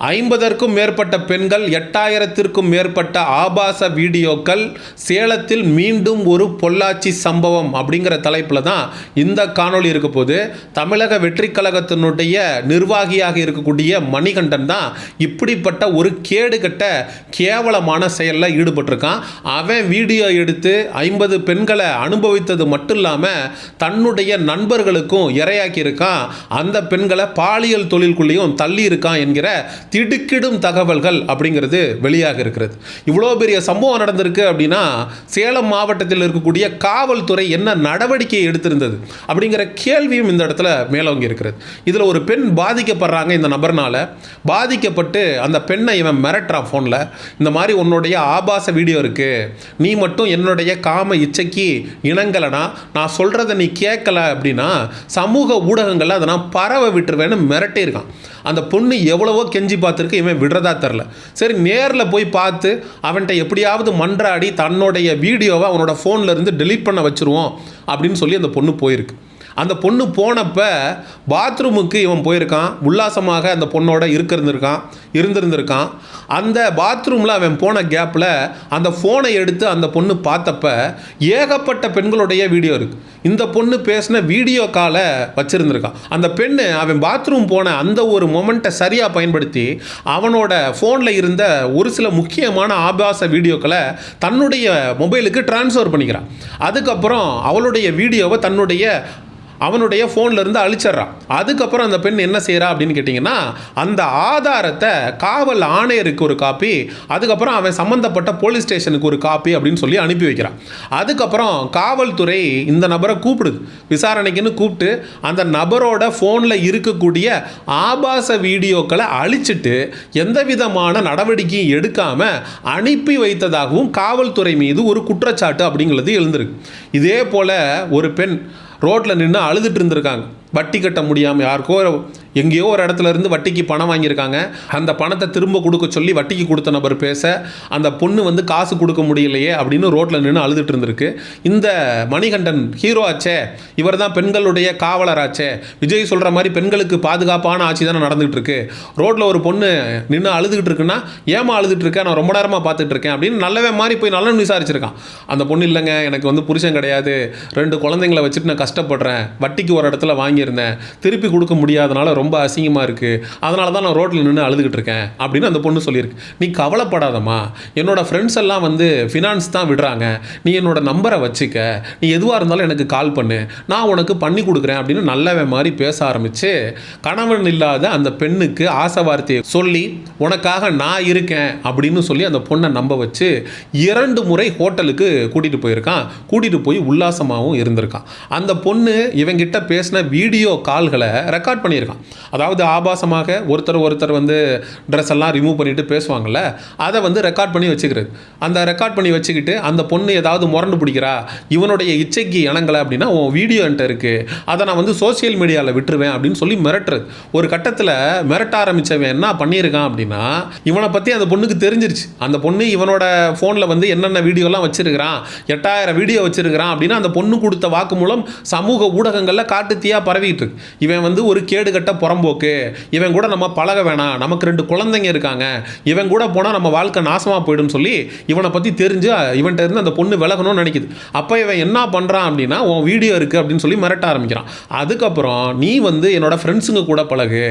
50க்கும் மேற்பட்ட பெண்கள் 8000த்திற்கும் மேற்பட்ட ஆபாச வீடியோக்கள் சேலத்தில் மீண்டும் ஒரு பொள்ளாச்சி சம்பவம் அப்படிங்கிற தலைப்பில் தான் இந்த காணொளி இருக்க போது. தமிழக வெற்றி கழகத்தினுடைய நிர்வாகியாக இருக்கக்கூடிய மணிகண்டன் தான் இப்படிப்பட்ட ஒரு கேடுகட்ட கேவலமான செயலில் ஈடுபட்டிருக்கான். அவன் வீடியோ எடுத்து 50 பெண்களை அனுபவித்தது மட்டும் இல்லாமல் தன்னுடைய நண்பர்களுக்கும் இரையாக்கி இருக்கான். அந்த பெண்களை பாலியல் தொழிலுக்குள்ளேயும் தள்ளி இருக்கான் என்கிற திடுக்கிடும் தகவல்கள் அப்படிங்கிறது வெளியாக இருக்கிறது. இவ்வளோ பெரிய சம்பவம் நடந்திருக்கு அப்படின்னா சேலம் மாவட்டத்தில் இருக்கக்கூடிய காவல்துறை என்ன நடவடிக்கை எடுத்திருந்தது அப்படிங்கிற கேள்வியும் இந்த இடத்துல மேலோங்கி இருக்கிறது. இதில் ஒரு பெண் பாதிக்கப்படுறாங்க. இந்த நபர்னால பாதிக்கப்பட்டு அந்த பெண்ணை இவன் மிரட்டுறான் ஃபோனில். இந்த மாதிரி உன்னுடைய ஆபாச வீடியோ இருக்குது, நீ மட்டும் என்னுடைய காம இச்சைக்கு இணங்கலைனா, நான் சொல்கிறத நீ கேட்கல அப்படின்னா சமூக ஊடகங்களில் அதை நான் பரவ விட்டுருவேன்னு மிரட்டியிருக்கான். அந்த பொண்ணு எவ்வளவோ கெஞ்சி பார்த்துருக்கு, இவன் விடுறதா தெரில. சரி, நேரில் போய் பார்த்து அவன்கிட்ட எப்படியாவது மன்றாடி தன்னுடைய வீடியோவை அவனோட ஃபோனில் இருந்து டெலீட் பண்ண வச்சுருவோம் அப்படின்னு சொல்லி அந்த பொண்ணு போயிருக்கு. அந்த பொண்ணு போனப்போ பாத்ரூமுக்கு இவன் போயிருக்கான். உல்லாசமாக அந்த பொண்ணோட இருந்திருந்திருக்கான். அந்த பாத்ரூமில் அவன் போன கேப்பில் அந்த ஃபோனை எடுத்து அந்த பொண்ணு பார்த்தப்ப ஏகப்பட்ட பெண்களுடைய வீடியோ இருக்குது. இந்த பொண்ணு பேசின வீடியோ காலை வச்சுருந்துருக்கான். அந்த பெண்ணு அவன் பாத்ரூம் போன அந்த ஒரு மொமெண்ட்டை சரியாக பயன்படுத்தி அவனோட ஃபோனில் இருந்த ஒரு சில முக்கியமான ஆபாச வீடியோக்களை தன்னுடைய மொபைலுக்கு ட்ரான்ஸ்ஃபர் பண்ணிக்கிறான். அதுக்கப்புறம் அவளுடைய வீடியோவை அவனுடைய ஃபோனில் இருந்து அழிச்சிட்றான். அதுக்கப்புறம் அந்த பெண் என்ன செய்கிறா அப்படின்னு கேட்டிங்கன்னா, அந்த ஆதாரத்தை காவல் ஆணையருக்கு ஒரு காப்பி, அதுக்கப்புறம் அவன் சம்மந்தப்பட்ட போலீஸ் ஸ்டேஷனுக்கு ஒரு காப்பி அப்படின்னு சொல்லி அனுப்பி வைக்கிறான். அதுக்கப்புறம் காவல்துறை இந்த நபரை கூப்பிடுது, விசாரணைக்குன்னு கூப்பிட்டு அந்த நபரோட ஃபோனில் இருக்கக்கூடிய ஆபாச வீடியோக்களை அழிச்சிட்டு எந்த விதமான நடவடிக்கையும் எடுக்காமல் அனுப்பி வைத்ததாகவும் காவல்துறை மீது ஒரு குற்றச்சாட்டு அப்படிங்கிறது எழுந்திருக்கு. இதே போல் ஒரு பெண் ரோட்டில் நின்று அழுதுட்டு இருந்திருக்காங்க. வட்டி கட்ட முடியாமல் யாருக்கோ எங்கேயோ ஒரு இடத்துல இருந்து வட்டிக்கு பணம் வாங்கியிருக்காங்க. அந்த பணத்தை திரும்ப கொடுக்க சொல்லி வட்டிக்கு கொடுத்த நபர் பேச அந்த பொண்ணு காசு கொடுக்க முடியலையே அப்படின்னு ரோட்டில் நின்று அழுதுட்டு இருந்திருக்கு. இந்த மணிகண்டன் ஹீரோ ஆச்சே, இவர் தான் பெண்களுடைய காவலராச்சே, விஜய் சொல்கிற மாதிரி பெண்களுக்கு பாதுகாப்பான ஆட்சி தானே நடந்துகிட்டு இருக்கு. ரோட்டில் ஒரு பொண்ணு நின்று அழுதுகிட்டு இருக்குன்னா, ஏமா அழுதுட்டு இருக்கேன், நான் ரொம்ப நேரமாக பார்த்துட்டு இருக்கேன் அப்படின்னு நல்லவே மாதிரி போய் நல்ல விசாரிச்சிருக்கான். அந்த பொண்ணு இல்லைங்க, எனக்கு புருஷன் கிடையாது, 2 குழந்தைங்களை வச்சுட்டு நான் கஷ்டப்படுறேன், வட்டிக்கு ஒரு இடத்துல வாங்கியிருந்தேன், திருப்பி கொடுக்க முடியாதனால ரொம்ப அசிங்கமாக இருக்குது, அதனால தான் நான் ரோட்டில் நின்று அழுதுகிட்டு இருக்கேன் அப்படின்னு அந்த பொண்ணு சொல்லியிருக்கு. நீ கவலைப்படாதம்மா, என்னோட ஃப்ரெண்ட்ஸ் எல்லாம் ஃபினான்ஸ் தான் விடுறாங்க, நீ என்னோட நம்பரை வச்சுக்க, நீ எதுவாக இருந்தாலும் எனக்கு கால் பண்ணு, நான் உனக்கு பண்ணி கொடுக்குறேன் அப்படின்னு நல்லவே மாதிரி பேச ஆரம்பித்து கணவன் இல்லாத அந்த பெண்ணுக்கு ஆசை வார்த்தையை சொல்லி உனக்காக நான் இருக்கேன் அப்படின்னு சொல்லி அந்த பொண்ணை நம்ப வச்சு 2 முறை ஹோட்டலுக்கு கூட்டிகிட்டு போயிருக்கான். கூட்டிகிட்டு போய் உல்லாசமாகவும் இருந்திருக்கான். அந்த பொண்ணு இவங்கிட்ட பேசின வீடியோ கால்களை ரெக்கார்ட் பண்ணியிருக்கான். அதாவது ஆபாசமாக ஒருத்தர் ட்ரெஸ் எல்லாம் ரிமூவ் பண்ணிட்டு பேசுவாங்கள்ல, அதை ரெக்கார்ட் பண்ணி வச்சுக்கிறது. அந்த ரெக்கார்ட் பண்ணி வச்சுக்கிட்டு அந்த பொண்ணு ஏதாவது முரண்டு பிடிக்கிறா, இவனுடைய இச்சைக்கு இணங்கலை அப்படின்னா உன் வீடியோ என்கிட்ட இருக்குது, அதை நான் சோசியல் மீடியாவில் விட்டுருவேன் அப்படின்னு சொல்லி மிரட்டுறது. ஒரு கட்டத்தில் மிரட்ட ஆரம்பித்தவன் என்ன பண்ணியிருக்கான் அப்படின்னா, இவனை பற்றி அந்த பொண்ணுக்கு தெரிஞ்சிருச்சு. அந்த பொண்ணு இவனோட ஃபோனில் என்னென்ன வீடியோலாம் வச்சிருக்கிறான், 8000 வீடியோ வச்சிருக்கிறான் அப்படின்னு அந்த பொண்ணு கொடுத்த வாக்கு மூலம் சமூக ஊடகங்களில் காட்டுத்தீயாக பரவிட்டு இருக்கு. இவன் ஒரு கேடுகட்ட புறம்போக்கு, இவன் கூட நம்ம பழக வேணாம், நமக்கு 2 குழந்தைங்க இருக்காங்க, இவன் கூட போனால் நம்ம வாழ்க்கை நாசமாக போயிடும் சொல்லி இவனை பற்றி தெரிஞ்சு இவன்கிட்ட இருந்து அந்த பொண்ணு விலகணும்னு நினைக்குது. அப்போ இவன் என்ன பண்ணுறான் அப்படின்னா, உன் வீடியோ இருக்குது அப்படின்னு சொல்லி மிரட்ட ஆரம்பிக்கிறான். அதுக்கப்புறம் நீ என்னோட ஃப்ரெண்ட்ஸுங்க கூட பழகு,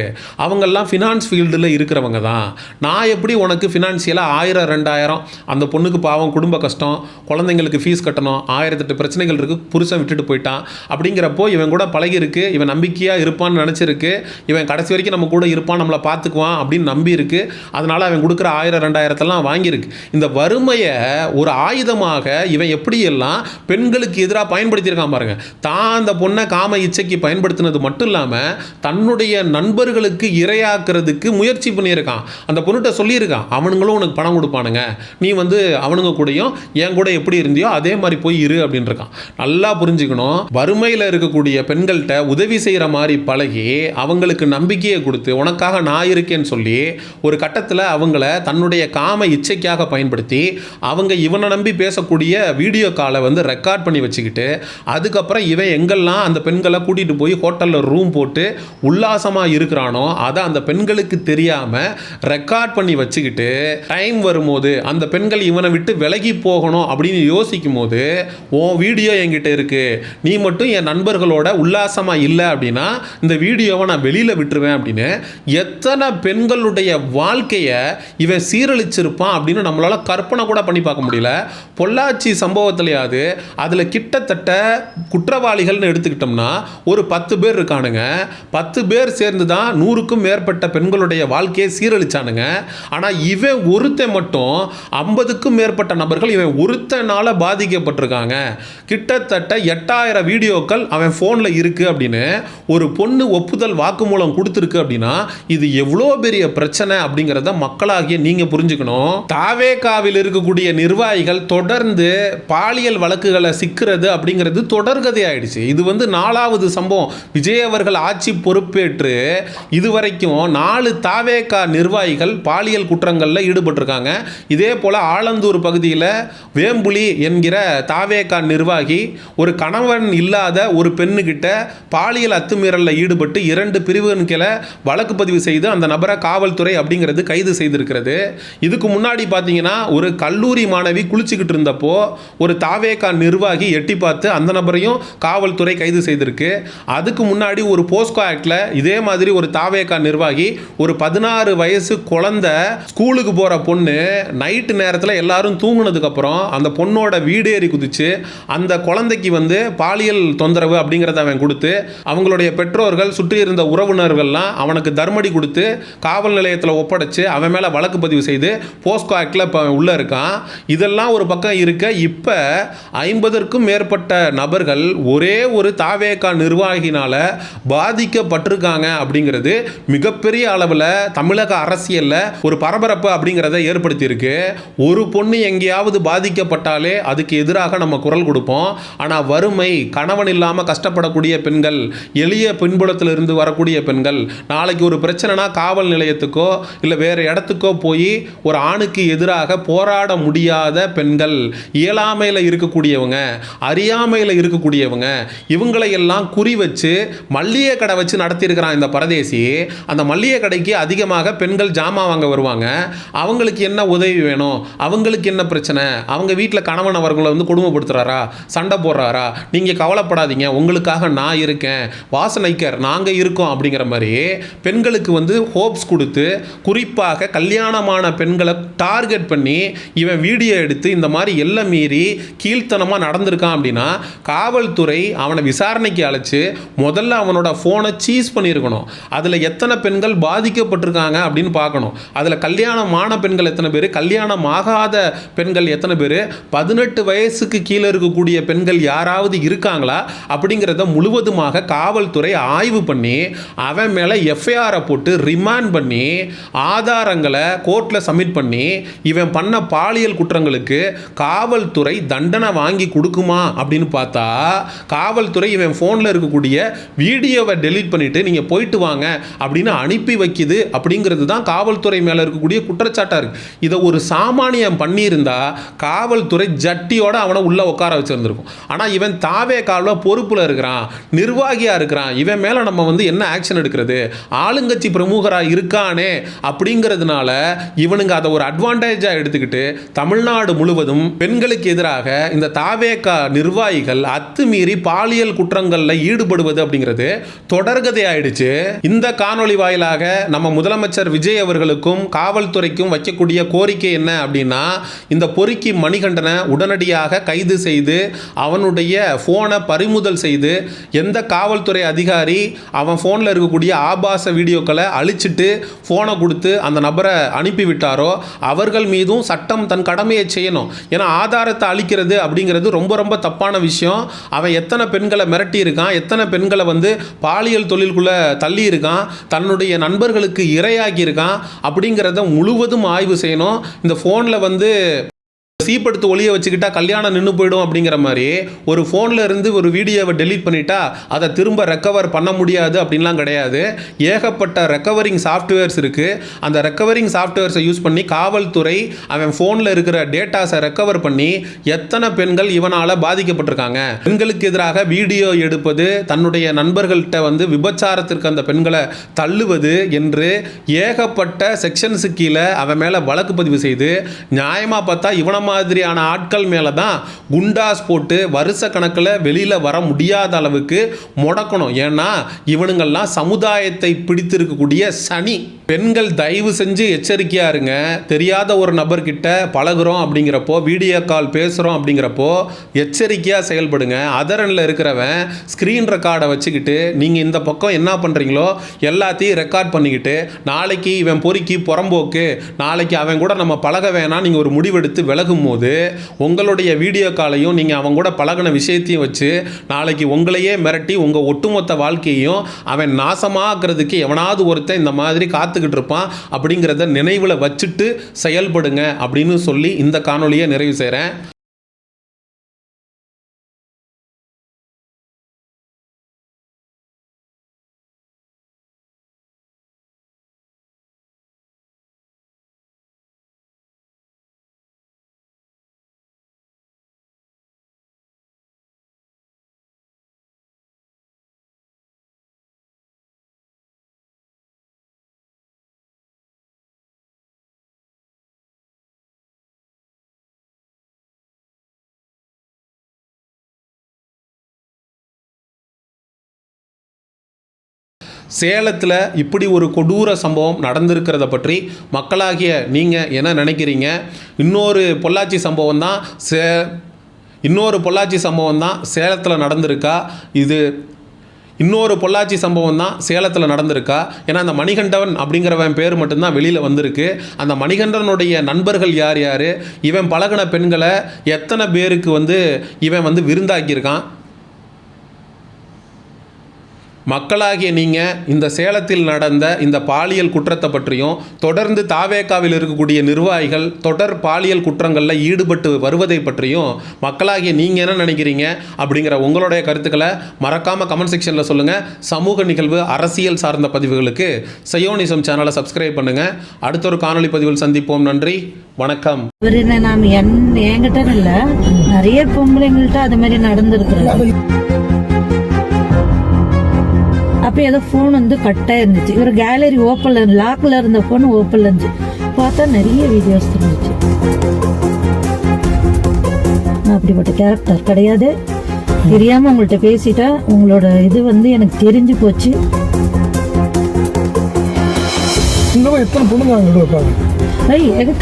அவங்கெல்லாம் ஃபினான்ஸ் ஃபீல்டில் இருக்கிறவங்க தான், நான் எப்படி உனக்கு ஃபினான்ஷியலாக 1000 2000, அந்த பொண்ணுக்கு பாவம் குடும்ப கஷ்டம், குழந்தைங்களுக்கு ஃபீஸ் கட்டணும், 1008 பிரச்சனைகள் இருக்குது, புருஷன் விட்டுட்டு போயிட்டான். அப்படிங்கிறப்போ இவன் கூட பழகிருக்கு, இவன் நம்பிக்கையாக இருப்பான்னு நினச்சிருக்கு, இவன் கடைசி வரைக்கும் நம்ம கூட இருப்பான், நம்மளை பார்த்துக்குவான் அப்படின்னு நம்பி இருக்கு. அதனால் அவன் கொடுக்குற 1000 2000 வாங்கியிருக்கு. இந்த வறுமையை ஒரு ஆயுதமாக இவன் எப்படியெல்லாம் பெண்களுக்கு எதிராக பயன்படுத்தியிருக்கான் பாருங்க. தான் அந்த பொண்ணை காம இச்சைக்கு பயன்படுத்தினது மட்டும் இல்லாமல் தன்னுடைய நண்பர்களுக்கு இரையாக்குறதுக்கு முயற்சி பண்ணியிருக்கான். அந்த பொண்ணுகிட்ட சொல்லியிருக்கான், அவனுங்களும் உனக்கு பணம் கொடுப்பானுங்க, நீ அவனுங்க கூடயும் என் கூட எப்படி இருந்தியோ அதே மாதிரி போய் இரு அப்படின்னு இருக்கான். நல்லா புரிஞ்சுக்கணும், வறுமையில் இருக்கக்கூடிய பெண்கள்கிட்ட உதவி செய்கிற மாதிரி பழகி அவங்க அவங்களுக்கு நம்பிக்கையை கொடுத்து உனக்காக நான் இருக்கேன்னு சொல்லி ஒரு கட்டத்தில் அவங்கள தன்னுடைய காம இச்சைக்காக பயன்படுத்தி அவங்க இவனை நம்பி பேசக்கூடிய வீடியோ காலை வந்து ரெக்கார்ட் பண்ணி வச்சுக்கிட்டு அதுக்கப்புறம் இவன் எங்கெல்லாம் அந்த பெண்களை கூட்டிகிட்டு போய் ஹோட்டலில் ரூம் போட்டு உல்லாசமாக இருக்கிறானோ அதை அந்த பெண்களுக்கு தெரியாமல் ரெக்கார்ட் பண்ணி வச்சுக்கிட்டு டைம் வரும்போது அந்த பெண்கள் இவனை விட்டு விலகி போகணும் அப்படின்னு யோசிக்கும் போது உன் வீடியோ என்கிட்ட இருக்கு, நீ மட்டும் என் நண்பர்களோட உல்லாசமாக இல்லை அப்படின்னா இந்த வீடியோவை நான் வெளியில் விட்டுருவேன் அப்படின்னு எத்தனை பெண்களுடைய வாழ்க்கையை இவன் சீரழிச்சிருப்பான் அப்படின்னு நம்மளால் கற்பனை கூட பண்ணி பார்க்க முடியல. பொள்ளாச்சி சம்பவத்திலேயாவது அதில் கிட்டத்தட்ட குற்றவாளிகள்னு எடுத்துக்கிட்டோம்னா ஒரு 10 பேர் இருக்கானுங்க. 10 பேர் சேர்ந்து தான் 100க்கும் மேற்பட்ட பெண்களுடைய வாழ்க்கையை சீரழிச்சானுங்க. ஆனால் இவன் ஒருத்தன் மட்டும் 50க்கும் மேற்பட்ட நபர்கள் இவன் ஒருத்தனால பாதிக்கப்பட்டிருக்காங்க. கிட்டத்தட்ட 8000 வீடியோக்கள் அவன் ஃபோனில் இருக்குது அப்படின்னு ஒரு பொண்ணு ஒப்புதல் வாக்குமூலம் கொடுத்துருக்கு அப்படின்னா இது எவ்வளோ பெரிய பிரச்சனை அப்படிங்கிறத மக்களாகிய நீங்கள் புரிஞ்சுக்கணும். தாவேகாவில் இருக்கக்கூடிய நிர்வாகிகள் தொடர்ந்து பாலியல் வழக்குகளை சிக்கிறது அப்படிங்கிறது தொடர்கதை ஆயிடுச்சு. இது வந்து 4வது சம்பவம். விஜய் அவர்கள் ஆட்சி பொறுப்பேற்று இதுவரைக்கும் 4 தாவேகா நிர்வாகிகள் பாலியல் குற்றங்களில் ஈடுபட்டிருக்காங்க. இதே போல் ஆலந்தூர் பகுதியில் வேம்புலி என்கிற தாவேகா நிர்வாகி ஒரு கணவன் இல்லாத ஒரு பெண்ணுகிட்ட பாலியல் அத்துமீறலில் ஈடுபட்டு 2 பிரிவுகளின் கீழே வழக்கு பதிவு செய்து அந்த நபரை காவல்துறை அப்படிங்கிறது கைது செய்திருக்கிறது. இதுக்கு முன்னாடி பார்த்தீங்கன்னா ஒரு கல்லூரி மாணவி குளிச்சுக்கிட்டு இருந்தப்போ ஒரு தாவேகா நிர்வாகி எட்டி பார்த்து அந்த நபரையும் காவல்துறை கைது செய்திருக்கு. அதுக்கு முன்னாடி ஒரு போஸ்கோ ஆக்டில் இதே மாதிரி ஒரு தாவேகா நிர்வாகி ஒரு 16 வயசு குழந்தை ஸ்கூலுக்கு போகிற பொண்ணு நைட்டு நேரத்தில் எல்லாரும் தூங்குனதுக்கப்புறம் அந்த பொண்ணோட வீடு ஏறி குதிச்சு அந்த குழந்தைக்கு வந்து பாலியல் தொந்தரவு அப்படிங்கிறத அவன் கொடுத்து அவங்களுடைய பெற்றோர்கள் சுற்றி இருந்த உறவினர்கள்லாம் அவனுக்கு தர்மடி கொடுத்து காவல் நிலையத்தில் ஒப்படைச்சு அவன் மேலே வழக்கு பதிவு செய்து போஸ்கோ ஆக்டில் இப்போ உள்ளே இருக்கான். இதெல்லாம் ஒரு பக்கம் இருக்க இப்போ 50க்கும் மேற்பட்ட நபர்கள் ஒரே ஒரு தாவேகா நிர்வாகினால் பாதிக்கப்பட்டிருக்காங்க அப்படிங்கிறது மிகப்பெரிய அளவில் தமிழக அரசியலில் ஒரு பரபரப்பு அப்படிங்கிறத ஏற்படுத்தியிருக்கு. ஒரு பொண்ணு எங்கேயாவது பாதிக்கப்பட்டாலே அதுக்கு எதிராக நம்ம குரல் கொடுப்போம். ஆனால் வறுமை, கணவன் இல்லாமல் கஷ்டப்படக்கூடிய பெண்கள், எளிய பின்புலத்திலிருந்து வரக்கூடிய பெண்கள் நாளைக்கு ஒரு பிரச்சனைனா காவல் நிலையத்துக்கோ இல்லை வேறு இடத்துக்கோ போய் ஒரு ஆணுக்கு எதிராக போராட முடியாத பெண்கள், இயலாமையில் இருக்கக்கூடியவங்க, அறியாமையில் இருக்கக்கூடியவங்க, இவங்களை எல்லாம் குறி வச்சு மல்லிகை கடை வச்சு நடத்தியிருக்கிறான் இந்த பரதேசி. அந்த மல்லிகை கடைக்கு அதிகமாக பெண்கள் ஜாமான் வாங்க வருவாங்க. அவங்களுக்கு என்ன உதவி வேணும், அவங்களுக்கு என்ன பிரச்சனை, அவங்க வீட்டில் கணவன் அவர்களை வந்து கொடுமைப்படுத்துறாரா, சண்டை போடுறாரா, நீங்கள் கவலைப்படாதீங்க உங்களுக்காக நான் இருக்கேன், வாசனைக்கர் நாங்கள் இருக்கோம் அப்படிங்கிற மாதிரி பெண்களுக்கு வந்து ஹோப்ஸ் கொடுத்து குறிப்பாக கல்யாணமான பெண்களை டார்கெட் பண்ணி இவன் வீடியோ எடுத்து இந்த மாதிரி எல்லாம் மீறி கீழ்த்தனமாக நடந்திருக்கான் அப்படின்னா காவல்துறை அவனை விசாரணைக்கு அழைச்சி முதல்ல அவனோட ஃபோனை சீஸ் பண்ணியிருக்கணும். அதில் எத்தனை பெண்கள் பாதிக்கப்பட்டிருக்காங்க அப்படின்னு பார்க்கணும். அதில் கல்யாணமான பெண்கள் எத்தனை பேர், கல்யாணம் ஆகாத பெண்கள் எத்தனை பேர், 18 வயசுக்கு கீழே இருக்கக்கூடிய பெண்கள் யாராவது இருக்காங்களா அப்படிங்கிறத முழுவதுமாக காவல்துறை ஆய்வு பண்ணி அவன் மேலே எஃப்ஐஆரை போட்டு ரிமாண்ட் பண்ணி ஆதாரங்களை கோர்ட்டில் சப்மிட் பண்ணி இவன் பண்ண பாலியல் குற்றங்களுக்கு காவல்துறை தண்டனை வாங்கி கொடுக்குமா அப்படின்னு பார்த்தா காவல்துறை இவன் ஃபோனில் இருக்கக்கூடிய வீடியோவை டெலீட் பண்ணிட்டு நீங்கள் போயிட்டு வாங்க அப்படின்னு அனுப்பி வைக்குது அப்படிங்கிறது தான் காவல்துறை மேலே இருக்கக்கூடிய குற்றச்சாட்டாக இருக்குது. இதை ஒரு சாமானியம் பண்ணியிருந்தா காவல்துறை ஜட்டியோட அவனை உள்ளே உட்கார வச்சுருந்துருக்கும். ஆனால் இவன் தாவேகாவில் பொறுப்பில் இருக்கிறான், நிர்வாகியாக இருக்கிறான், இவன் மேலே நம்ம வந்து என்ன ஆக்ஷன் எடுக்கிறது, ஆளுங்கட்சி பிரமுகராக இருக்கானே அப்படிங்கிறதுனால இவனுங்க அதை ஒரு அட்வான்டேஜாக எடுத்துக்கிட்டு தமிழ்நாடு முழுவதும் பெண்களுக்கு எதிராக இந்த தாவேகா நிர்வாகிகள் அத்துமீறி பாலியல் குற்றங்களில் ஈடுபடுவது அப்படிங்கிறது தொடர்கதை ஆயிடுச்சு. இந்த காணொளி வாயிலாக நம்ம முதலமைச்சர் விஜய் அவர்களுக்கும் காவல்துறைக்கும் வைக்கக்கூடிய கோரிக்கை என்ன அப்படின்னா இந்த பொறுக்கி மணிகண்டனை உடனடியாக கைது செய்து அவனுடைய ஃபோனை பறிமுதல் செய்து எந்த காவல்துறை அதிகாரி அவன் ஃபோனில் இருக்கக்கூடிய ஆபாச வீடியோக்களை அழிச்சிட்டு ஃபோனை கொடுத்து அந்த நபரை அனுப்பிவிட்டாரோ அவர்கள் மீதும் சட்டம் தன் கடமையை செய்யணும். ஏன்னா ஆதாரத்தை அழிக்கிறது அப்படிங்கிறது ரொம்ப ரொம்ப தப்பான விஷயம். அவன் எத்தனை பெண்களை மிரட்டி இருக்கான், எத்தனை பெண்களை வந்து பாலியல் தொழிலுக்குள்ளே தள்ளி இருக்கான், தன்னுடைய நண்பர்களுக்கு இரையாகி இருக்கான் அப்படிங்கிறத முழுவதும் ஆய்வு செய்யணும். இந்த ஃபோனில் வந்து சீப்படுத்து ஒளியை வச்சுக்கிட்டா கல்யாணம் நின்று போயிடும் அப்படிங்கிற மாதிரி ஒரு ஃபோனில் இருந்து ஒரு வீடியோவை டெலீட் பண்ணிட்டா அதை திரும்ப ரெக்கவர் பண்ண முடியாது அப்படின்லாம் கிடையாது. ஏகப்பட்ட ரெக்கவரிங் சாஃப்ட்வேர்ஸ் இருக்குது. அந்த ரெக்கவரிங் சாஃப்ட்வேர்ஸை யூஸ் பண்ணி காவல்துறை அவன் ஃபோனில் இருக்கிற டேட்டாஸை ரெக்கவர் பண்ணி எத்தனை பெண்கள் இவனால் பாதிக்கப்பட்டிருக்காங்க. பெண்களுக்கு எதிராக வீடியோ எடுப்பது, தன்னுடைய நண்பர்கள்ட்ட வந்து விபச்சாரத்திற்கு அந்த பெண்களை தள்ளுவது என்று ஏகப்பட்ட செக்ஷன்ஸு கீழே அவன் மேலே வழக்கு பதிவு செய்து நியாயமாக பார்த்தா இவனை மாதிரியான ஆட்கள் மேலே தான் குண்டாஸ் போட்டு வருஷ கணக்கில் வெளியில் வர முடியாத அளவுக்கு முடக்கணும். ஏன்னா இவனுங்கள்லாம் சமுதாயத்தை பிடித்திருக்கக்கூடிய சனி. பெண்கள் தயவு செஞ்சு எச்சரிக்கையாக இருங்க. தெரியாத ஒரு நபர்கிட்ட பழகுறோம் அப்படிங்கிறப்போ, வீடியோ கால் பேசுகிறோம் அப்படிங்கிறப்போ எச்சரிக்கையாக செயல்படுங்க. அதரனில் இருக்கிறவன் ஸ்க்ரீன் ரெக்கார்டை வச்சுக்கிட்டு நீங்கள் இந்த பக்கம் என்ன பண்ணுறீங்களோ எல்லாத்தையும் ரெக்கார்ட் பண்ணிக்கிட்டு நாளைக்கு இவன் பொறுக்கி புறம்போக்கு, நாளைக்கு அவன் கூட நம்ம பழக வேணாம் நீங்கள் ஒரு முடிவெடுத்து விலகும் போது உங்களுடைய வீடியோ காலையும் நீங்கள் அவன் கூட பழகின விஷயத்தையும் வச்சு நாளைக்கு உங்களையே மிரட்டி உங்கள் ஒட்டுமொத்த வாழ்க்கையையும் அவன் நாசமாக்குறதுக்கு எவனாவது ஒருத்தன் இந்த மாதிரி காத்துக்கிட்டு இருப்பான் அப்படிங்கிறத நினைவில் வச்சுட்டு செயல்படுங்க அப்படின்னு சொல்லி இந்த காணொலியை நிறைவு செய்கிறேன். சேலத்தில் இப்படி ஒரு கொடூர சம்பவம் நடந்திருக்கிறத பற்றி மக்களாகிய நீங்கள் என்ன நினைக்கிறீங்க? இன்னொரு பொள்ளாச்சி சம்பவம் தான் சேலத்தில் நடந்திருக்கா? இன்னொரு பொள்ளாச்சி சம்பவம் தான் சேலத்தில் நடந்திருக்கா? ஏன்னா அந்த மணிகண்டன் அப்படிங்கிறவன் பேர் மட்டும்தான் வெளியில் வந்திருக்கு. அந்த மணிகண்டனுடைய நண்பர்கள் யார் யார், இவன் பழகின பெண்களை எத்தனை பேருக்கு இவன் விருந்தாக்கியிருக்கான்? மக்களாகிய நீங்கள் இந்த சேலத்தில் நடந்த இந்த பாலியல் குற்றத்தை பற்றியும், தொடர்ந்து தாவேகாவில் இருக்கக்கூடிய நிர்வாகிகள் தொடர் பாலியல் குற்றங்களில் ஈடுபட்டு வருவதை பற்றியும் மக்களாகிய நீங்கள் என்ன நினைக்கிறீங்க அப்படிங்கிற உங்களுடைய கருத்துக்களை மறக்காமல் கமெண்ட் செக்ஷனில் சொல்லுங்கள். சமூக நிகழ்வு, அரசியல் சார்ந்த பதிவுகளுக்கு சயோனிசம் சேனலை சப்ஸ்கிரைப் பண்ணுங்கள். அடுத்த ஒரு காணொலி பதிவில் சந்திப்போம். நன்றி, வணக்கம். என்கிட்ட இல்லை, நிறைய பொம்பளைங்கள்ட்ட அது மாதிரி நடந்திருக்கிறது. அப்போ ஏதோ ஃபோன் கட்டாக இருந்துச்சு. ஒரு கேலரி ஓப்பனில் லாக்கில் இருந்த ஃபோன் ஓப்பனில் இருந்துச்சு. பார்த்தா நிறைய வீடியோஸ் இருந்துச்சு. நான் அப்படிப்பட்ட கேரக்டர் கிடையாது. தெரியாமல் உங்கள்கிட்ட பேசிட்டா உங்களோட இது எனக்கு தெரிஞ்சு போச்சு. எத்தனை பொண்ணுங்க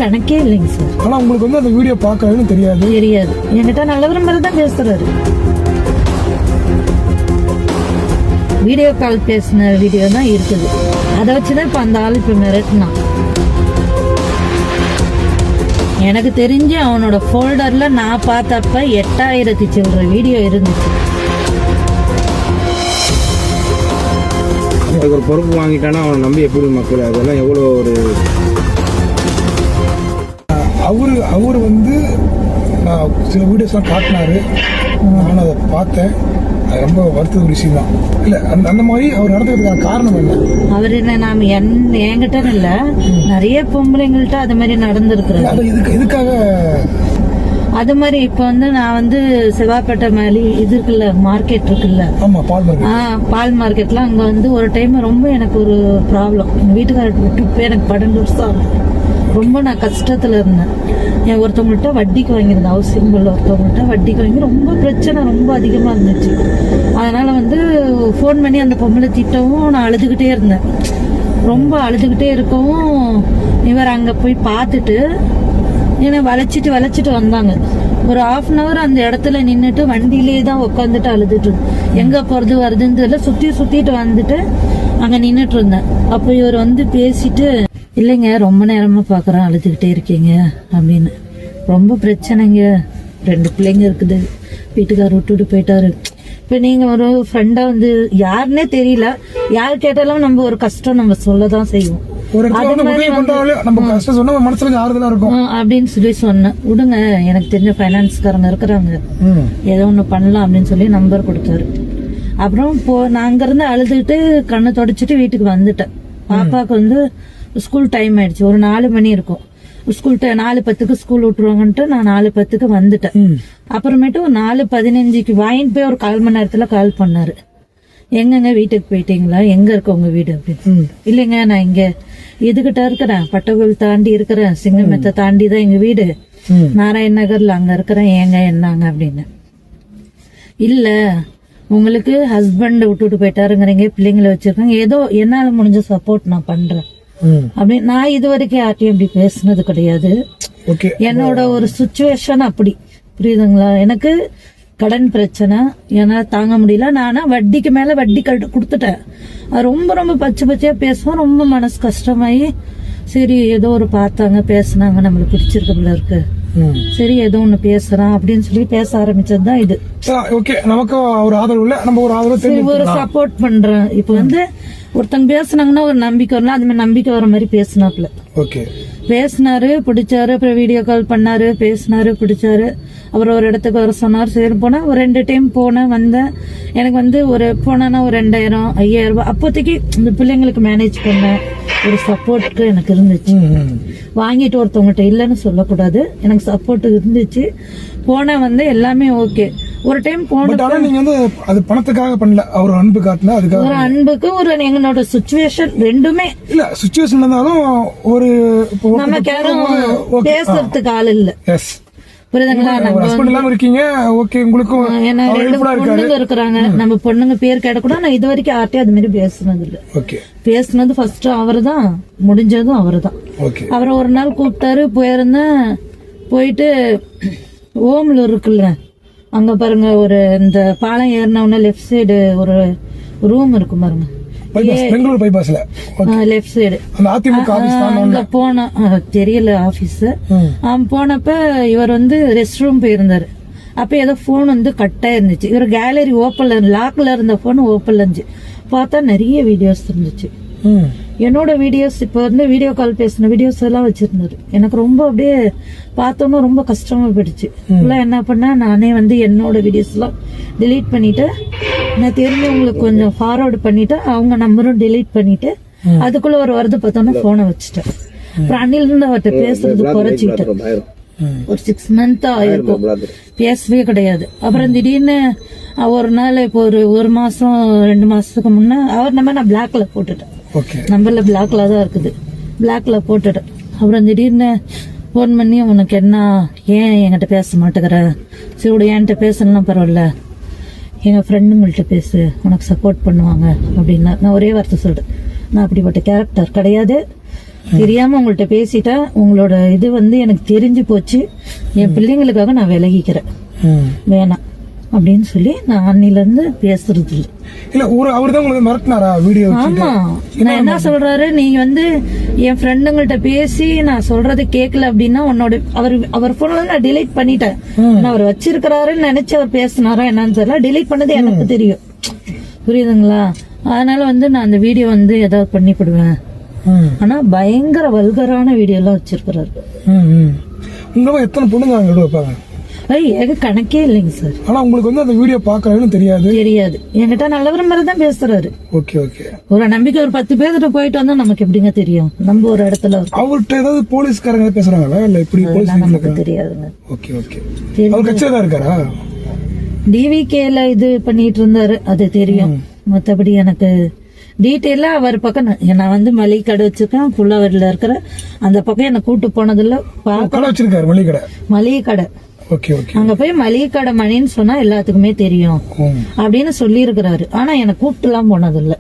கணக்கே இல்லைங்க சார். ஆனால் உங்களுக்கு அந்த வீடியோ பார்க்கறதுன்னு தெரியாது. என்கிட்ட நல்லவரும் மாதிரி தான் பேசுறாரு. வீடியோ கால் பேசின வீடியோ தான் இருக்குது. அதை வச்சுதான் இப்ப அந்த ஆள் இப்ப மிரட்டினான். எனக்கு தெரிஞ்சு அவனோட ஃபோல்டர்ல நான் பார்த்தப்ப 8000 சில்லற வீடியோ இருந்துச்சு. ஒரு பொறுப்பு வாங்கிட்டானா அவனை நம்பி எப்படி மக்கள், அதெல்லாம் எவ்வளோ ஒரு அவரு நான் சில வீடியோஸ்லாம் காட்டினாரு. நான் அதை பார்த்தேன். அது ரொம்ப வருத்தது விஷயம் தான். இல்லை அந்த மாதிரி அவர் நடத்துறதுக்கான காரணம் என்ன? அவர் என்கிட்ட இல்ல, நிறைய பொம்பளைங்கள்ட்ட அது மாதிரி நடந்திருக்கிறது. இதுக்காக அது மாதிரி இப்ப நான் செவ்வாய்ப்பேட்டை மேலே இது இருக்குல்ல, மார்க்கெட் இருக்குல்ல, பால் மார்க்கெட்ல அங்க ஒரு டைம் ரொம்ப எனக்கு ஒரு ப்ராப்ளம். எங்க வீட்டுக்காரர் விட்டு எனக்கு 12 வருஷம் ஆகும். ரொம்ப நான் கஷ்டத்துல இருந்தேன். என் ஒருத்தவங்கள்ட்ட வட்டிக்கு வாங்கியிருந்தேன். ஹவுசிங் போர்டில் ஒருத்தவங்கள்ட்ட வட்டிக்கு வாங்கி ரொம்ப பிரச்சனை ரொம்ப அதிகமா இருந்துச்சு. அதனால ஃபோன் பண்ணி அந்த பொம்பளை திட்டவும் நான் அழுதுகிட்டே இருந்தேன். ரொம்ப அழுதுகிட்டே இருக்கவும் இவர் அங்க போய் பார்த்துட்டு என்னை வளைச்சிட்டு வந்தாங்க. ஒரு 1/2 hour அந்த இடத்துல நின்றுட்டு வண்டியிலே தான் உட்காந்துட்டு அழுதுட்டு எங்க போறது வருதுன்னு தெரியல. சுத்திட்டு வந்துட்டு அங்க நின்றுட்டு இருந்தேன். அப்போ இவர் பேசிட்டு, இல்லைங்க ரொம்ப நேரமா பாக்குறேன் அழுதுகிட்டே இருக்கீங்க அப்படின்னு. ரொம்ப பிரச்சனைங்க, 2 பிள்ளைங்க இருக்குது, வீட்டுக்காரர் விட்டுட்டு போயிட்டாரு. இப்ப நீங்க ஒரு ஃப்ரெண்டா யாருன்னே தெரியல, யார் கேட்டாலும் நம்ம ஒரு கஷ்டம் நம்ம சொல்லதான் செய்வோம். ஒரு இடத்துல வந்து உதவி பண்றாலும் நம்ம கஷ்டம் சொன்னா மனசுல கொஞ்சம் ஆறுதலா இருக்கும் அப்படின்னு சொல்லி சொன்னேன். விடுங்க, எனக்கு தெரிஞ்ச ஃபைனான்ஸ்காரங்க இருக்கிறாங்க, ஏதோ ஒண்ணு பண்ணலாம் அப்படின்னு சொல்லி நம்பர் கொடுத்தாரு. அப்புறம் நான் அங்கிருந்து அழுதுட்டு கண்ணை தொடச்சிட்டு வீட்டுக்கு வந்துட்டேன். பாப்பாவுக்கு வந்து ஸ்கூல் டைம் ஆயிடுச்சு, ஒரு 4 மணி இருக்கும். ஸ்கூல் 4:10 ஸ்கூல் விட்டுருவாங்கன்ட்டு நான் 4:10 வந்துட்டேன். அப்புறமேட்டு ஒரு 4:15 வாங்கிட்டு போய் ஒரு 1/4 மணி நேரத்துல கால் பண்ணாரு. எங்கங்க வீட்டுக்கு போயிட்டீங்களா, எங்க இருக்க உங்க வீடு அப்படின்னு. இல்லைங்க, நான் இங்க இதுகிட்ட இருக்கிறேன், பட்டகோவில் தாண்டி இருக்கிறேன், சிங்கமெத்தை தாண்டி தான் எங்க வீடு, நாராயண் நகர்ல அங்க இருக்கிறேன், ஏங்க என்னங்க அப்படின்னு. இல்ல, உங்களுக்கு ஹஸ்பண்ட் விட்டுட்டு போயிட்டாருங்கிறீங்க, பிள்ளைங்களை வச்சிருக்காங்க, ஏதோ என்னால முடிஞ்ச சப்போர்ட் நான் பண்றேன் அப்படின்னு. நான் இது வரைக்கும் யார்ட்டையும் அப்படி பேசுனது கிடையாது. என்னோட ஒரு சுச்சுவேஷன் அப்படி, புரியுதுங்களா? எனக்கு கடன் பிரச்சனை, ஏன்னா தாங்க முடியல. நானா வட்டிக்கு மேல வட்டி கொடுத்துட்டேன். ரொம்ப ரொம்ப பச்சை பச்சையா பேசுவோம், ரொம்ப மனசு கஷ்டமாயி சரி ஏதோ ஒரு பார்த்தாங்க, பேசுனாங்க, நம்மளுக்கு பிடிச்சிருக்க போல இருக்கு, சரி ஏதோ ஒண்ணு பேசுறான் அப்படின்னு சொல்லி பேச ஆரம்பிச்சதுதான் இது. ஓகே, நமக்கு ஒரு ஆதரவு இல்ல, நம்ம ஒரு ஆதரவு ஒரு சப்போர்ட் பண்றேன். இப்ப வந்து ஒருத்தங்க பேசுனாங்கன்னா ஒரு நம்பிக்கை வரலாம், அது மாதிரி நம்பிக்கை வர மாதிரி பேசினாப்ல. பேசினாரு, பிடிச்சாரு, அப்புறம் வீடியோ கால் பண்ணாரு, பேசினாரு, பிடிச்சாரு. அப்புறம் ஒரு இடத்துக்கு வர சொன்னார். சரி போனா ஒரு 2 டைம் போனேன், வந்தேன். எனக்கு வந்து ஒரு போனா ஒரு 2000 5000 ரூபாய் அப்போதைக்கு இந்த பிள்ளைங்களுக்கு மேனேஜ் பண்ண ஒரு சப்போர்ட்டுக்கு எனக்கு இருந்துச்சு. வாங்கிட்டு ஒருத்தவங்ககிட்ட இல்லைன்னு சொல்லக்கூடாது, எனக்கு சப்போர்ட் இருந்துச்சு. போன வந்து எல்லாமே ஓகே. ஒரு டைம் போன நீங்க வந்து அது பணத்துக்காக பண்ணல, அவர் அன்பு காட்டினா அதுக்காக. ஒரு அன்புக்கு ஒரு எங்களோட சுச்சுவேஷன் ரெண்டுமே இல்ல, சுச்சுவேஷன் இருந்தாலும் ஒரு நமக்கு யாரும் பேசுறதுக்கு ஆள் இல்ல. புரியுதுங்களா? நம்ம இருக்கீங்க, ஓகே, உங்களுக்கும் ஏன்னா 2 பொண்ணுங்க இருக்கிறாங்க. நம்ம பொண்ணுங்க பேர் கேட்ட கூட நான் இது வரைக்கும் யார்ட்டையும் அது மாதிரி பேசுனது இல்ல. பேசுனது ஃபர்ஸ்ட் அவரு தான், முடிஞ்சதும் அவரு தான். அவரை ஒரு நாள் கூப்பிட்டாரு, போயிருந்தேன். போயிட்டு ஓமலூர் இருக்குல்ல, அங்க பாருங்க, ஒரு இந்த பாலம் ஏறினவுடனே லெஃப்ட் சைடு ஒரு ரூம் இருக்கு பாருங்க, பெங்களூர் பைபாஸ்ல லெஃப்ட் சைடு. அங்க போன தெரியல ஆபீஸ். போனப்ப இவர் வந்து ரெஸ்ட் ரூம் போயிருந்தாரு. அப்ப ஏதோ போன் வந்து கட்டா இருந்துச்சு. இவர் கேலரி ஓப்பன்ல, லாக்ல இருந்த போன் ஓப்பன்ல இருந்துச்சு. பார்த்தா நிறைய வீடியோஸ் இருந்துச்சு. என்னோட வீடியோஸ், இப்ப வந்து வீடியோ கால் பேசின வீடியோஸ் எல்லாம் வச்சிருந்தாரு. எனக்கு ரொம்ப அப்படியே பார்த்தோன்னா ரொம்ப கஷ்டமா போயிடுச்சு. என்ன பண்ண, நானே வந்து என்னோட வீடியோஸ் எல்லாம் டிலீட் பண்ணிட்டு, நான் தெரிஞ்சவங்களுக்கு கொஞ்சம் ஃபார்வர்டு பண்ணிட்டு, அவங்க நம்பரும் டிலீட் பண்ணிட்டு, அதுக்குள்ள ஒரு வருது பார்த்தோன்னா போனை வச்சுட்டேன். அப்புறம் அன்னில இருந்து அவர்கிட்ட பேசுறது குறைச்சிக்கிட்டேன். ஒரு 6 மந்த் ஆயிருக்கும், பேசவே கிடையாது. அப்புறம் திடீர்னு ஒரு நாள், இப்போ ஒரு மாசம் 2 மாசத்துக்கு முன்ன அவர் நம்பர் நான் பிளாக்ல போட்டுட்டேன். நம்பர்ல பிளாக்ல தான் இருக்குது, பிளாக்ல போட்டுட்டேன். அப்புறம் திடீர்னு போன் பண்ணி, உனக்கு என்ன, ஏன் என்கிட்ட பேச மாட்டேங்கிற, சரி என்கிட்ட பேசலாம் பரவாயில்ல, எங்க ஃப்ரெண்டுங்கள்ட்ட பேசு, உனக்கு சப்போர்ட் பண்ணுவாங்க அப்படின்னா. நான் ஒரே வார்த்தை சொல்றேன், நான் அப்படிப்பட்ட கேரக்டர் கிடையாது. தெரியாம உங்கள்ட்ட பேசிட்டேன், உங்களோட இது வந்து எனக்கு தெரிஞ்சு போச்சு, என் பிள்ளைங்களுக்காக நான் விலகிக்கிறேன், வேணாம் அப்படின்னு சொல்லி நான் அன்னில இருந்து பேசுறது இல்லை. இல்ல, அவர்தான் உங்களுக்கு மிரட்டினாரா வீடியோ? ஆமா, நான் என்ன சொல்றாரு, நீங்க வந்து என் ஃப்ரெண்டுங்கள்ட்ட பேசி நான் சொல்றதை கேட்கல அப்படின்னா உன்னோட அவர் போன்ல நான் டிலீட் பண்ணிட்டேன். நான் அவர் வச்சிருக்கிறாருன்னு நினைச்சு அவர் பேசினாரா என்னன்னு தெரியல, டிலீட் பண்ணது எனக்கு தெரியும், புரியுதுங்களா? அதனால வந்து நான் அந்த வீடியோ வந்து ஏதாவது பண்ணிவிடுவேன். ஆனா பயங்கர வல்கரான வீடியோ எல்லாம் வச்சிருக்கிறாரு. உங்க எத்தனை பொண்ணுங்க அங்க வைப்பாங்க? ஏக கணக்கே இல்லைங்க சார். ஆனா உங்களுக்கு வந்து அந்த வீடியோ பாக்குறாருன்னு தெரியாது? தெரியாது. என்கிட்ட நல்லவர மாதிரி தான் பேசுறாரு. Okay okay. ஒரு நம்பிக்கை, ஒரு 10 பேர்கிட்ட போயிட்டு வந்தா நமக்கு எப்படிங்க தெரியும்? நம்ம ஒரு இடத்துல அவர்கிட்ட ஏதாவது போலீஸ்காரங்க பேசுறாங்களா இல்ல இப்படி? நமக்கு தெரியாதுங்க. Okay okay. அவர் கட்சியில தான் இருக்காரா? டிவிகேல இது பண்ணிட்டு இருந்தாரு, அது தெரியும். மத்தபடி எனக்கு டீட்டெயிலா அவர் பக்கம், நான் வந்து மளிகை கடை வச்சிருக்கேன், புள்ளவரில் இருக்கிற அந்த பக்கம் என்ன கூட்டு போனதுல வச்சிருக்காரு மளிகை கடை. அங்க போய் மளிகை கடை மணின்னு சொன்னா எல்லாத்துக்குமே தெரியும் அப்படின்னு சொல்லி இருக்கிறாரு. ஆனா எனக்கு கூப்பிட்டு எல்லாம் போனது இல்ல.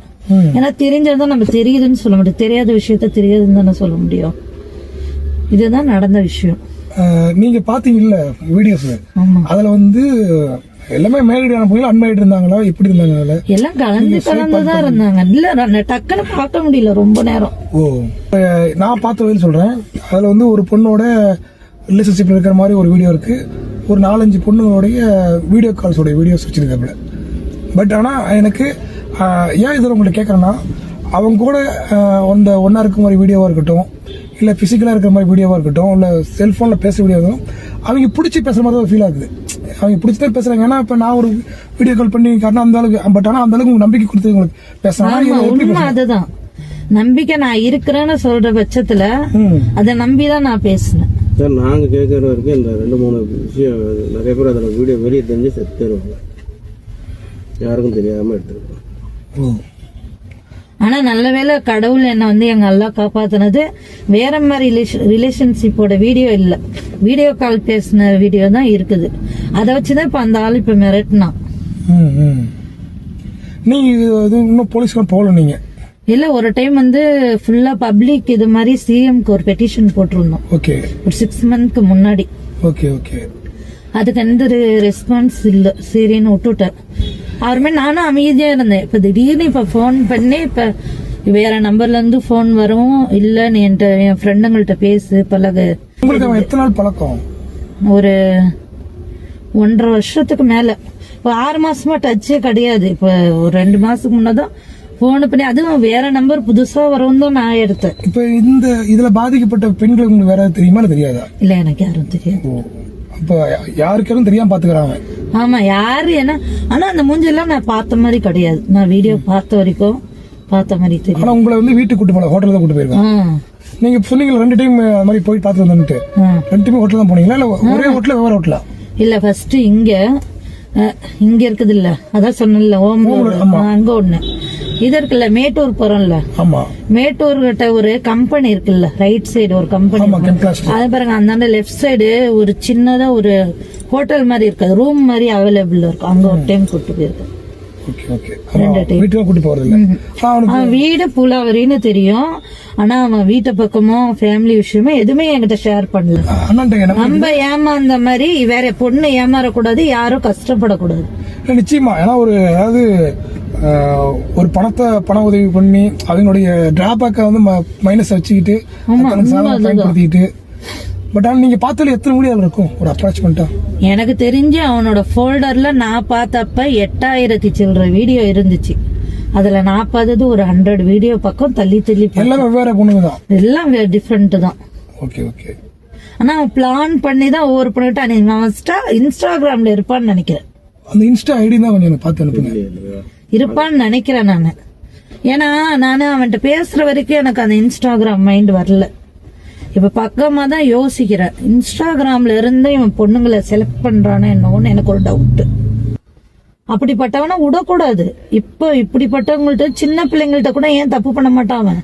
ஏன்னா தெரிஞ்சதான் நம்ம தெரியுதுன்னு சொல்ல முடியும், தெரியாத விஷயத்த தெரியாதுன்னு தானே சொல்ல முடியும். இதுதான் நடந்த விஷயம். நீங்க பாத்தீங்கல்ல வீடியோஸ், அதுல வந்து எல்லாமே மேரிடான போய் அன்மேரிட் இருந்தாங்களா, எப்படி இருந்தாங்க? எல்லாம் கலந்துதான் இருந்தாங்க. இல்ல டக்குன்னு பார்க்க முடியல ரொம்ப நேரம். நான் பார்த்தவரையும் சொல்றேன், அதுல வந்து ஒரு பொண்ணோட ரிலேஷன்ஷிப்ல இருக்கிற மாதிரி ஒரு வீடியோ இருக்கு. ஒரு 4-5 பொண்ணுங்களுடைய வீடியோ கால்ஸோட வீடியோஸ் வச்சிருக்காப்புல. பட் ஆனா எனக்கு ஏன் இதில் உங்கள்ட்ட கேட்கறேன்னா, அவங்க கூட அந்த ஒன்றா இருக்க மாதிரி வீடியோவாக இருக்கட்டும், இல்லை ஃபிசிக்கலாக இருக்கிற மாதிரி வீடியோவாக இருக்கட்டும், இல்லை செல்ஃபோனில் பேச வீடியோ இருக்கட்டும், அவங்க பிடிச்சி பேசுகிற மாதிரி தான் ஃபீல் ஆகுது. அவங்க பிடிச்சி தான் பேசுகிறாங்க. ஏன்னா இப்போ நான் ஒரு வீடியோ கால் பண்ணி காட்டினா அந்த அளவுக்கு, பட் ஆனால் அந்த அளவுக்கு உங்களுக்கு நம்பிக்கை கொடுத்து உங்களுக்கு ஆமா, உண்மை பேசுகிறாங்க. அதுதான் நம்பிக்கை. நான் இருக்கிறேன்னு சொல்ற பட்சத்துல அதை நம்பிதான் நான் பேசினேன். சார் நாங்கள் கேட்குற வரைக்கும் இந்த 2-3 விஷயம் நிறைய பேர் அதில் வீடியோ வெளியே தெரிஞ்சு செத்துருவாங்க, யாருக்கும் தெரியாமல் எடுத்துருவாங்க. ஆனா நல்ல வேளை கடவுள் என்ன வந்து எங்க அல்லா காப்பாத்தினது. வேற மாதிரி ரிலேஷன்ஷிப்போட வீடியோ இல்ல, வீடியோ கால் பேசின வீடியோ தான் இருக்குது. அதை வச்சுதான் இப்ப அந்த ஆள் இப்ப மிரட்டினான். நீங்க இது இன்னும் போலீஸ்க்கு போகல நீங்க? இல்ல, ஒரு டைம் வந்து ஃபுல்லா பப்ளிக் இது மாதிரி சிஎம்க்கு ஒரு பெட்டிஷன் போட்டிருந்தோம். ஓகே. ஒரு 6 மந்த்க்கு முன்னாடி. Okay okay. அதுக்கு எந்த ரெஸ்பான்ஸ் இல்ல, சரின்னு விட்டுட்டேன். அவருமே நானும் அமைதியா இருந்தேன். இப்ப திடீர்னு இப்ப போன் பண்ணி இப்ப வேற நம்பர்ல இருந்து போன் வரவும் இல்ல, நீ என் ஃப்ரெண்டுங்கள்ட்ட பேசு பழகு. உங்களுக்கு அவன் எத்தனை நாள் பழக்கம்? ஒரு 1.5 வருஷத்துக்கு மேல. இப்ப 6 மாசமா டச்சே கிடையாது. இப்ப ஒரு 2 மாசத்துக்கு முன்னதான் போன் பண்ணி, அதுவும் வேற நம்பர் புதுசா வரவும் தான் நான் எடுத்தேன். இப்ப இந்த இதுல பாதிக்கப்பட்ட பெண்கள் உங்களுக்கு வேற தெரியுமா இல்ல தெரியாதா? இல்ல, எனக்கு யாரும் தெரியாது. அப்ப யாருக்கும் தெரியாம பாத்துக்கிறாங்க. ஆமா, யாரு என்ன. ஆனா அந்த மூஞ்செல்லாம் நான் பார்த்த மாதிரி கிடையாது. நான் வீடியோ பார்த்த வரைக்கும் பார்த்த மாதிரி தெரியும். ஆனா உங்களை வந்து வீட்டுக்கு கூட்டு போல, ஹோட்டல் தான் கூட்டு போயிருக்காங்க. நீங்க சொன்னீங்க 2 டைம் அது மாதிரி போய் பார்த்து வந்துட்டு, 2 டைம் ஹோட்டல் தான் போனீங்களா இல்ல ஒரே ஹோட்டல் வேற ஹோட்டலா? இல்ல, ஃபர்ஸ்ட் இங்க இருக்குது இல்ல, அதான் சொன்னல ஓமலூர், அங்க ஒண்ணு. இது இருக்குல்ல மேட்டூர் போறோம்ல, ஆமா, மேட்டூர் கிட்ட ஒரு கம்பெனி இருக்குல்ல, ரைட் சைடு ஒரு கம்பெனி. அது பாருங்க, அந்தாண்ட லெஃப்ட் சைடு ஒரு சின்னதா ஒரு ஹோட்டல் மாதிரி இருக்காது, ரூம் மாதிரி அவைலபிள் இருக்கும். அங்க ஒரு டைம் கூட்டு போயிருக்கேன். அவன் வீடு புலாவரின்னு தெரியும். ஆனா அவன் வீட்டை பக்கமோ ஃபேமிலி விஷயமோ எதுவுமே என்கிட்ட ஷேர் பண்ணல. நம்ம ஏமாந்த மாதிரி வேற பொண்ணு ஏமாறக்கூடாது, யாரும் கஷ்டப்படக்கூடாது. நிச்சயமா. ஏன்னா அதாவது ஒரு பண உதவி பண்ணி அவங்களுடைய டிராபேக்கை வந்து மைனஸ் வச்சுக்கிட்டு பயன்படுத்திக்கிட்டு. பட் ஆனா நீங்க பார்த்ததுல எத்தனை வீடியோ இருக்கும் ஒரு அப்ராச்மெண்டா? எனக்கு தெரிஞ்சு அவனோட ஃபோல்டர்ல நான் பார்த்தப்ப 8000 சில்லற வீடியோ இருந்துச்சு. அதுல நான் பார்த்தது ஒரு 100 வீடியோ பக்கம் தள்ளி தள்ளி. எல்லாமே வேற பொண்ணுங்க தான், எல்லாம் டிஃபரெண்ட் தான். Okay okay. ஆனா அவன் பிளான் பண்ணி தான் ஒவ்வொரு பண்ணிட்டு இன்ஸ்டாகிராம்ல இருப்பான்னு நினைக்கிறேன். அந்த இன்ஸ்டா ஐடி தான் கொஞ்சம் பார்த்து அனுப்புங்க. இருப்பான்னு நினைக்கிறேன் நானு. ஏன்னா நானு அவன்கிட்ட பேசுற வரைக்கும் எனக்கு அந்த இன்ஸ்டாகிராம் மைண்ட் வரல. இப்ப பக்கமா தான் யோசிக்கிறேன், இன்ஸ்டாகிராம்ல இருந்து இவன் பொண்ணுங்களை செலக்ட் பண்றானே என்னன்னு எனக்கு ஒரு டவுட். அப்படிப்பட்டவன விடக்கூடாது. இப்ப இப்படிப்பட்டவங்கள்ட்ட சின்ன பிள்ளைங்கள்ட்ட கூட ஏன் தப்பு பண்ண மாட்டான் அவன்?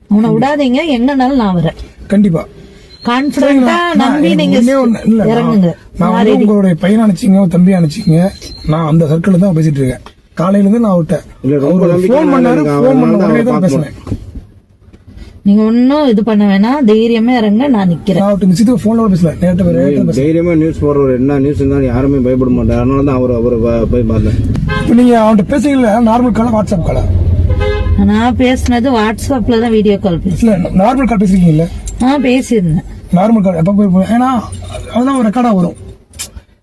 அவனை விடாதீங்க, எங்கனாலும் நான் வரேன். கண்டிப்பா கான்பிடண்டா நம்பி நீங்க இறங்குங்க. உங்களுடைய பையன் அனுப்பிச்சிங்க, தம்பி அனுப்பிச்சிங்க. நான் அந்த சர்க்கிள் தான் பேசிட்டு இருக்கேன். காலையில இருந்து நான் விட்டேன். போன் பண்ணாரு, பேசுனேன். நீங்க ஒன்னும் இது பண்ண வேணாம், தைரியமா இறங்க, நான் நிக்கிறேன். தைரியமா நியூஸ் போடுற என்ன நியூஸ் இருந்தாலும் யாருமே பயப்பட மாட்டாங்க. அதனால தான் அவரை போய் பார்த்தேன். நீங்க அவன்கிட்ட பேசுறீங்களா? நார்மல் காலா வாட்ஸ்அப் காலா? நான் பேசினது வாட்ஸ்அப்ல தான் வீடியோ கால் பேசுறேன். நார்மல் கால் பேசுறீங்கல்ல? பேசியிருந்தேன். நார்மல் கால் எப்ப போய், ஏன்னா அதெல்லாம் ஒரு ரெக்கார்டா வரும்.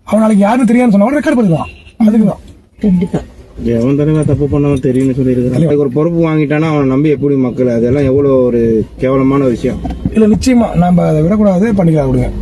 அவன் நாளைக்கு யாரும் தெரியாதுன்னு சொன்னா ரெக்கார்ட் பண்ணிக்கலாம். அதுக்குதான். கண்டிப்பா எவன் தானே தப்பு பண்ணவன் தெரியும்னு சொல்லியிருக்கான். ஒரு பொறுப்பு வாங்கிட்டானா அவனை நம்பி எப்படி மக்கள், அதெல்லாம் எவ்வளவு ஒரு கேவலமான விஷயம். இல்ல நிச்சயமா நம்ம அதை விடக்கூடாது, பண்ணிக்கலாம்.